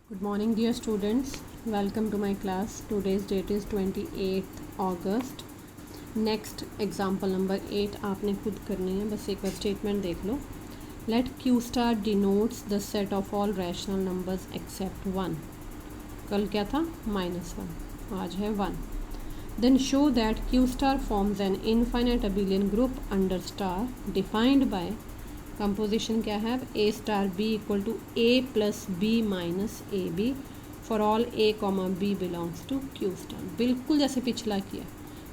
Good morning dear students, welcome to my class. Today's date is 28th August. Next example number 8 आपने खुद करनी है, बस एक बार स्टेटमेंट देख लो. Let Q star denotes the set of all rational numbers except 1. कल क्या था? -1, आज है 1. Then show that Q star forms an infinite abelian group under star defined by composition क्या है? A star B equal to A plus B minus A B for all A comma B belongs to Q star. बिल्कुल जैसे पिछला किया,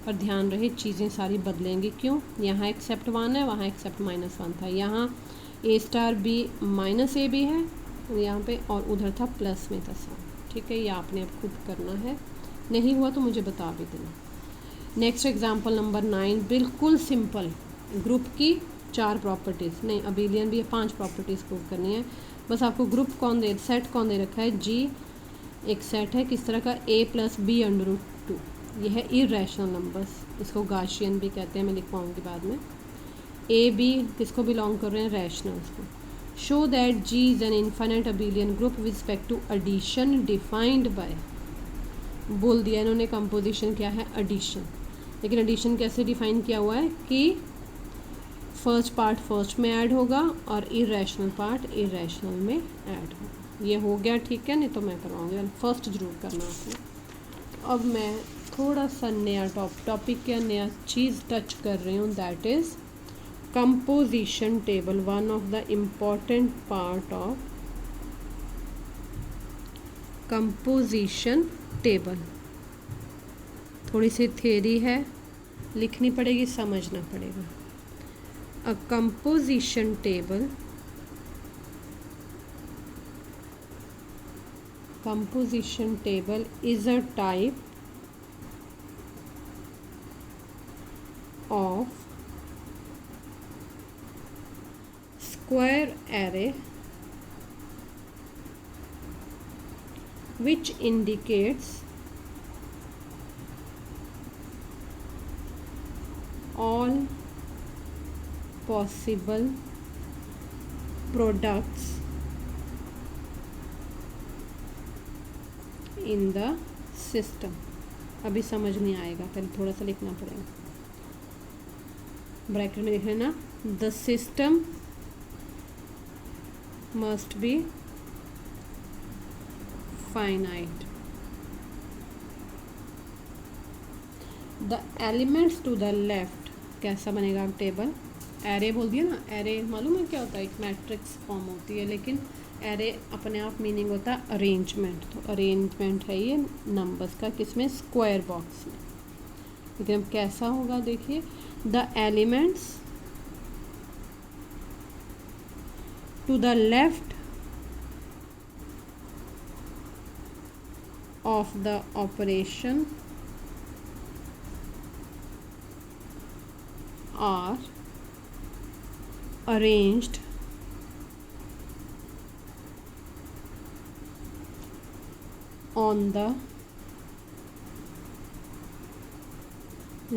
पर ध्यान रहे चीज़ें सारी बदलेंगी. क्यों? यहाँ एक्सेप्ट 1 है, वहाँ एक्सेप्ट -1 था. यहाँ A star B minus A B है यहाँ पे, और उधर था प्लस में था सब. ठीक है, ये आपने अब खुद करना है. नहीं हुआ तो मुझे बता भी देना. नेक्स्ट एग्जाम्पल नंबर 9, बिल्कुल सिंपल. ग्रुप की 4 प्रॉपर्टीज़, नहीं अबेलियन भी 5 प्रॉपर्टीज़ प्रूव करनी है. बस आपको ग्रुप कौन दे, सेट कौन दे रखा है? जी एक सेट है किस तरह का? ए प्लस बी अंडर रूट 2. यह है इरेशनल नंबर्स, इसको गाशियन भी कहते हैं, मैं लिखवाऊँगी बाद में. ए बी किसको बिलोंग कर रहे हैं? रैशनल्स को. Show that G is an infinite abelian group with respect to addition defined by. बोल दिया इन्होंने कंपोजिशन क्या है? एडिशन. लेकिन एडिशन कैसे डिफाइन किया हुआ है कि फर्स्ट पार्ट फर्स्ट में ऐड होगा और इरेशनल पार्ट इरेशनल में ऐड होगा. ये हो गया ठीक है, नहीं तो मैं करवाऊँगी. फर्स्ट जरूर करना आपने. अब मैं थोड़ा सा नया टॉपिक या नया चीज़ टच कर रही हूँ, that is composition table. One of the important part of composition table. थोड़ी सी थ्योरी है, लिखनी पड़ेगी, समझना पड़ेगा. A composition table is a type of square array which indicates all possible products in the system. अभी समझ नहीं आएगा, पहले थोड़ा सा लिखना पड़ेगा. ब्रैकेट में लिख लेना, the system must be finite. The elements to the left. कैसा बनेगा टेबल? एरे बोल दिया ना. एरे मालूम है क्या होता है? एक मैट्रिक्स फॉर्म होती है, लेकिन एरे अपने आप मीनिंग होता है अरेंजमेंट. तो अरेंजमेंट है ये नंबर्स का, किसमें? स्क्वायर बॉक्स में. लेकिन अब कैसा होगा देखिए. The elements to the left of the operation are arranged on the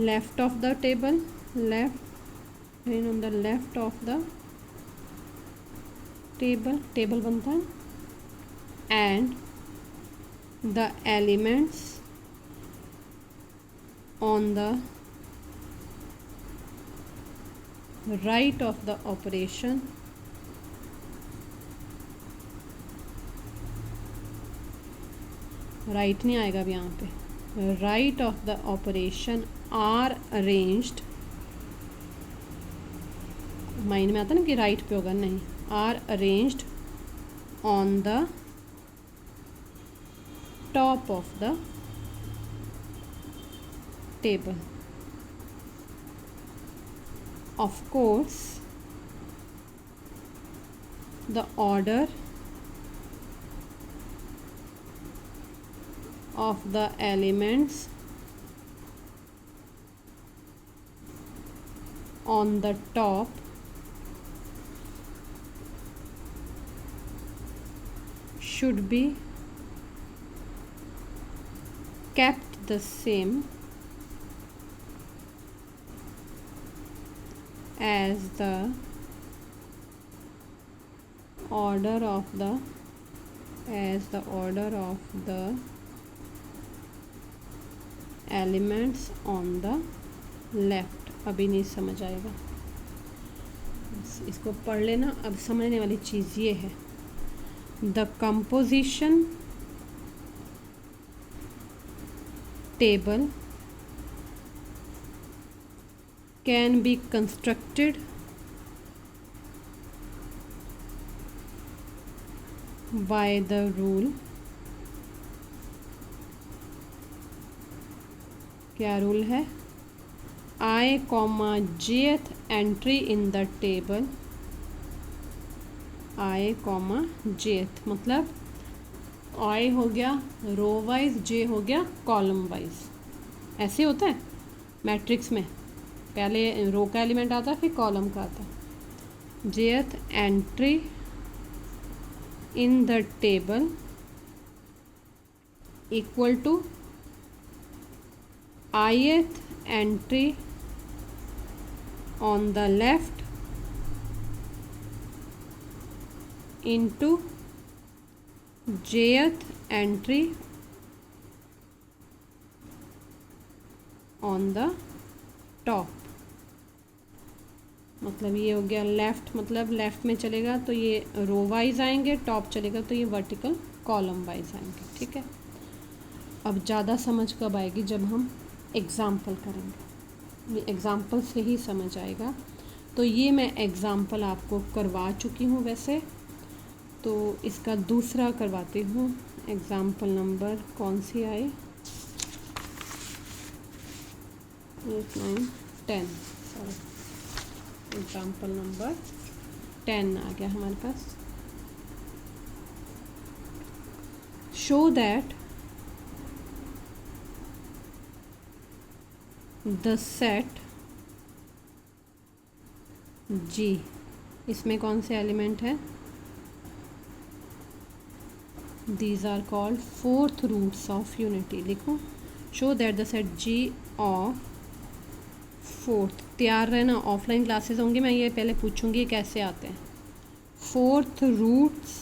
left of the table. Left and on the left of the table बनता है. and the elements on the right of the operation right नहीं आएगा अब यहाँ पे. Right of the operation are arranged. Mind में आता ना कि राइट पे होगा, नहीं. Are arranged on the top of the table. Of course, the order of the elements on the top should be kept the same as the order of the as the order of the elements on the left। अभी नहीं समझ आएगा, इसको पढ़ लेना। अब समझने वाली चीज़ ये है, the composition table can be constructed by the rule, क्या रूल है, I, jth entry in the table, I, jth मतलब I हो गया रो वाइज, J हो गया कॉलम वाइज। ऐसे होता है मैट्रिक्स में, पहले रो का एलिमेंट आता है फिर कॉलम का आता है। jth entry in the table equal to ith entry on the left into jth entry on the top। मतलब ये हो गया लेफ़्ट, मतलब लेफ़्ट में चलेगा तो ये रो वाइज आएंगे, टॉप चलेगा तो ये वर्टिकल कॉलम वाइज आएंगे। ठीक है, अब ज़्यादा समझ कब आएगी, जब हम एग्ज़ाम्पल करेंगे, एग्ज़ाम्पल से ही समझ आएगा। तो ये मैं एग्ज़ाम्पल आपको करवा चुकी हूँ वैसे, तो इसका दूसरा करवाती हूँ। एग्ज़ाम्पल नंबर कौन सी आई, 8, 9, 10, सॉरी, एग्जाम्पल नंबर 10 आ गया हमारे पास। Show that the set G, इसमें कौन से एलिमेंट है, these are called fourth roots of unity. लिखो, show that the set G of fourth. तैयार रहना, ऑफलाइन क्लासेस होंगी, मैं ये पहले पूछूंगी कैसे आते हैं। Fourth roots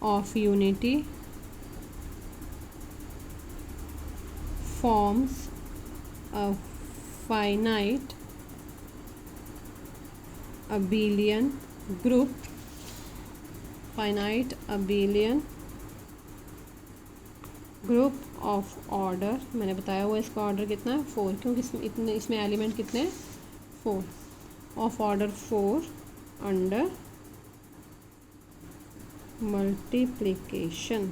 of unity forms a finite abelian group, finite abelian group of order, मैंने बताया हुआ इसका ऑर्डर कितना है 4, क्योंकि इसमें एलिमेंट कितने हैं 4, of order 4 under multiplication.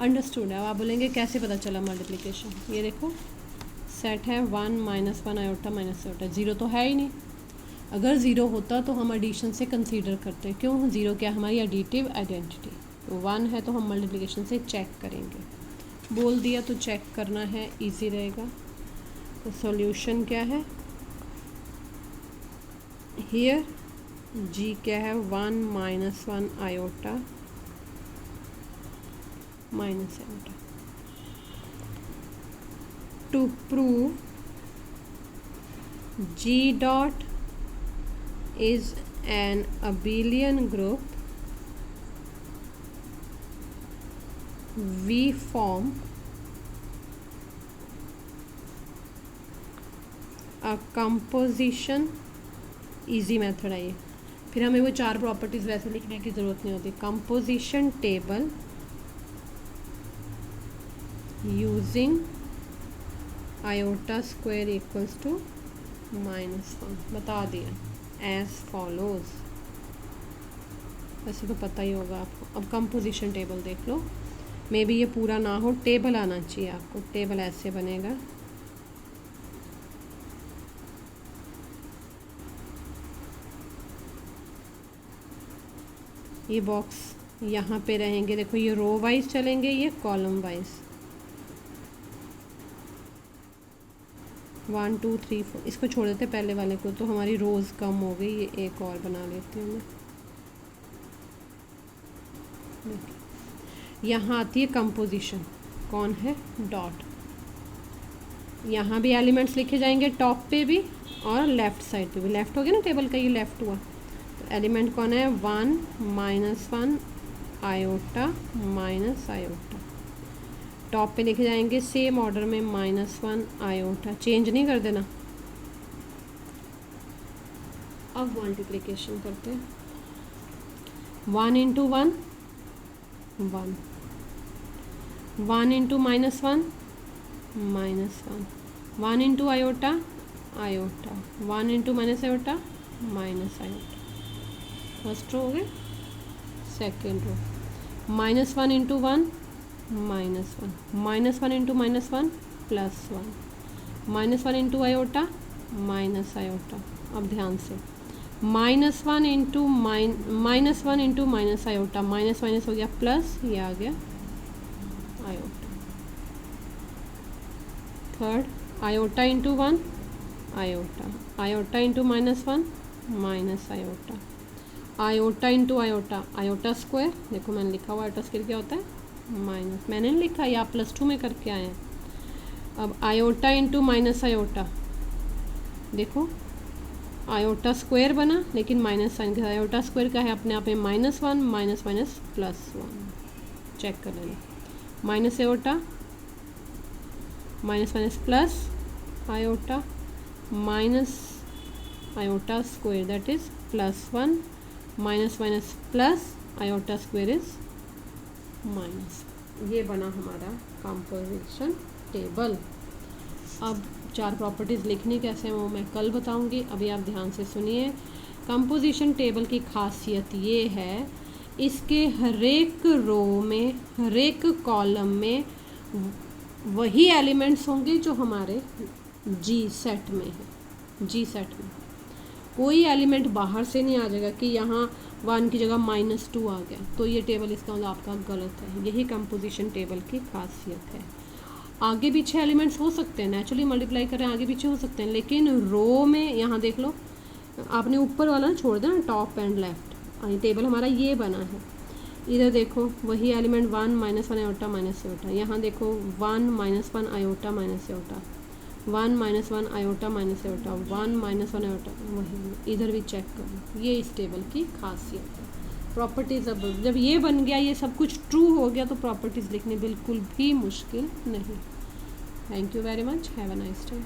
Understood है। अब आप बोलेंगे कैसे पता चला मल्टीप्लिकेशन, ये देखो सेट है 1 -1 आयोटा माइनस आयोटा, ज़ीरो तो है ही नहीं। अगर ज़ीरो होता तो हम एडिशन से कंसीडर करते, क्यों, ज़ीरो क्या हमारी एडिटिव आइडेंटिटी, तो 1 है तो हम मल्टीप्लिकेशन से चेक करेंगे। बोल दिया तो चेक करना है, इजी रहेगा। तो सॉल्यूशन क्या है, हियर जी क्या है 1 -1 iota minus iota. To prove G dot is an abelian group, we form a composition, easy method है ये। फिर हमें वो 4 प्रॉपर्टीज़ वैसे लिखने की ज़रूरत नहीं होती। Composition table using iota square equals to -1, बता दिया एज फॉलोज, वैसे तो पता ही होगा आपको। अब कंपोजिशन टेबल देख लो, मे बी ये पूरा ना हो, टेबल आना चाहिए आपको। टेबल ऐसे बनेगा, ये बॉक्स यहाँ पे रहेंगे, देखो ये रो वाइज चलेंगे, ये कॉलम वाइज 1 2 3 4, इसको छोड़ देते पहले वाले को, तो हमारी रोज़ कम हो गई। ये एक और बना लेती हूँ मैं। यहाँ आती है कंपोजिशन, कौन है, डॉट। यहाँ भी एलिमेंट्स लिखे जाएंगे, टॉप पे भी और लेफ़्ट साइड पे भी। लेफ़्ट हो गया ना टेबल का, ये लेफ़्ट हुआ, तो एलिमेंट कौन है 1 -1 आयोटा माइनस आयोटा, टॉप पे लिखे जाएंगे सेम ऑर्डर में -1 आयोटा, चेंज नहीं कर देना। अब मल्टीप्लिकेशन करते हैं, 1 into 1 1, 1 into -1 -1, 1 into iota iota, 1 into minus iota minus iota, first row हो गए। Second row -1 into 1 -1, -1 into -1 +1, -1 into iota minus iota. अब ध्यान से -1 into -1 into minus iota, minus minus हो गया प्लस, ये आ गया iota. Third iota into 1 iota, iota into -1 minus iota, iota into iota, iota square, देखो मैंने लिखा हुआ आयोटा स्क्वायर क्या होता है माइनस, मैंने नहीं लिखा, या +2 में करके आए हैं। अब आयोटा इंटू माइनस आयोटा, देखो आयोटा स्क्वायर बना लेकिन माइनस साइन के, आयोटा स्क्वायर का है अपने आप में -1 माइनस माइनस +1, चेक कर लेना, minus iota minus minus plus iota minus iota square, that is +1 minus minus plus iota square is minus. ये बना हमारा कंपोजिशन टेबल। अब 4 प्रॉपर्टीज़ लिखनी कैसे हैं वो मैं कल बताऊंगी, अभी आप ध्यान से सुनिए। कंपोजिशन टेबल की खासियत ये है, इसके हर एक रो में हर एक कॉलम में वही एलिमेंट्स होंगे जो हमारे जी सेट में है। जी सेट में कोई एलिमेंट बाहर से नहीं आ जाएगा कि यहाँ 1 की जगह -2 आ गया, तो ये टेबल इसका मतलब आपका गलत है। यही कंपोजिशन टेबल की खासियत है। आगे पीछे एलिमेंट्स हो सकते हैं, नेचुरली मल्टीप्लाई करें आगे पीछे हो सकते हैं, लेकिन रो में यहाँ देख लो, आपने ऊपर वाला छोड़ देना टॉप एंड लेफ्ट, ये टेबल हमारा ये बना है। इधर देखो वही एलिमेंट 1 -1 आयोटा माइनस आयोटा, यहाँ देखो 1 -1 iota minus iota, 1 -1 iota minus iota, 1 -1 iota, वही इधर भी चेक करो। ये इस टेबल की खासियत है। प्रॉपर्टीज़ अब जब ये बन गया, ये सब कुछ ट्रू हो गया, तो प्रॉपर्टीज़ लिखनी बिल्कुल भी मुश्किल नहीं। Thank you very much, have a nice day.